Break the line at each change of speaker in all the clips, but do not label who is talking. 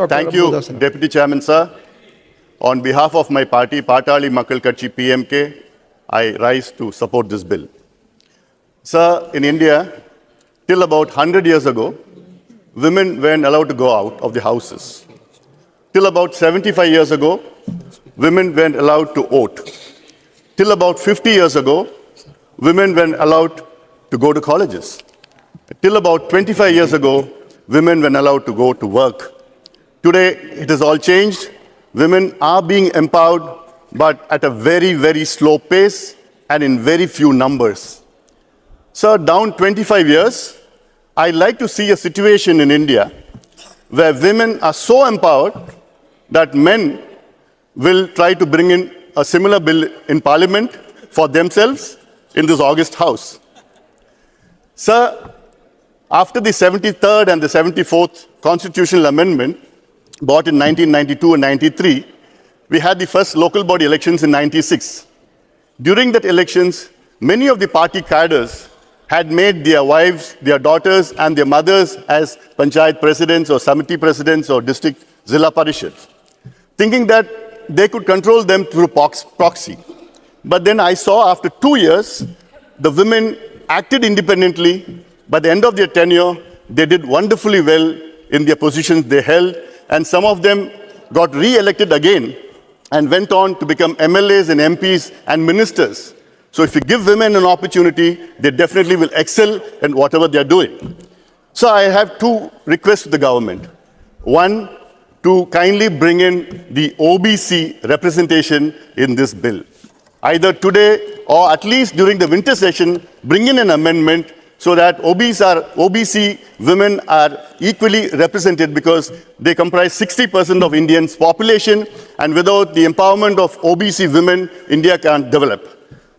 Thank you, Deputy Chairman, sir. On behalf of my party, Patali Makkal Katchi PMK, I rise to support this bill. Sir, in India, till about 100 years ago, women weren't allowed to go out of the houses. Till about 75 years ago, women weren't allowed to vote. Till about 50 years ago, women weren't allowed to go to colleges. Till about 25 years ago, women weren't allowed to go to work. Today, it has all changed. Women are being empowered, but at a very, very slow pace and in very few numbers. Sir, down 25 years, I'd like to see a situation in India where women are so empowered that men will try to bring in a similar bill in Parliament for themselves in this August House. Sir, after the 73rd and the 74th constitutional amendment, brought in 1992 and 93, we had the first local body elections in 96. During that elections, many of the party cadres had made their wives, their daughters, and their mothers as panchayat presidents or samiti presidents or district zilla parishads, thinking that they could control them through proxy. But then I saw after 2 years, the women acted independently. By the end of their tenure, they did wonderfully well in their positions they held, and some of them got re-elected again and went on to become MLAs and MPs and ministers. So if you give women an opportunity, they definitely will excel in whatever they are doing. So I have two requests to the government. One, to kindly bring in the OBC representation in this bill. Either today or at least during the winter session, bring in an amendment so that OBC women are equally represented, because they comprise 60% of Indians' population, and without the empowerment of OBC women, India can't develop.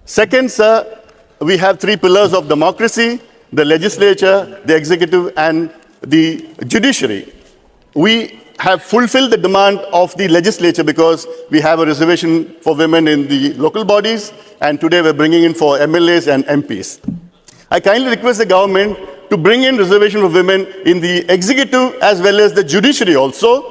Second, sir, we have three pillars of democracy: the legislature, the executive, and the judiciary. We have fulfilled the demand of the legislature because we have a reservation for women in the local bodies, and today we're bringing in for MLAs and MPs. I kindly request the government to bring in reservation for women in the executive as well as the judiciary also.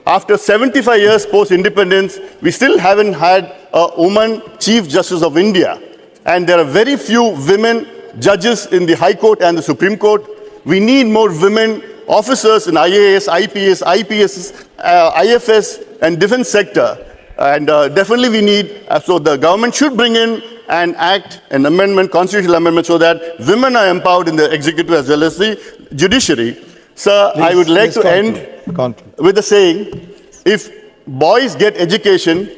After 75 years post-independence, we still haven't had a woman Chief Justice of India. And there are very few women judges in the High Court and the Supreme Court. We need more women officers in IAS, IPS, IPS, IFS, and defense sector. And definitely we need, so the government should bring in an act, an amendment, constitutional amendment, so that women are empowered in the executive as well as the judiciary. Sir, I would like to end with the saying, if boys get education,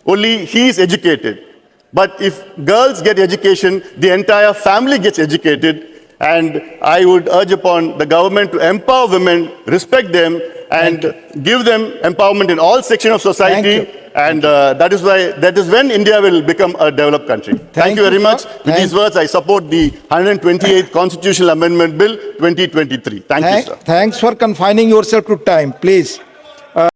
only he is educated. But if girls get education, the entire family gets educated. And I would urge upon the government to empower women, respect them, and give them empowerment in all sections of society. And that is when India will become a developed country. Thank you very much. With these words, I support the 128th Constitutional Amendment Bill 2023. Thank you, sir.
Thanks for confining yourself to time, please.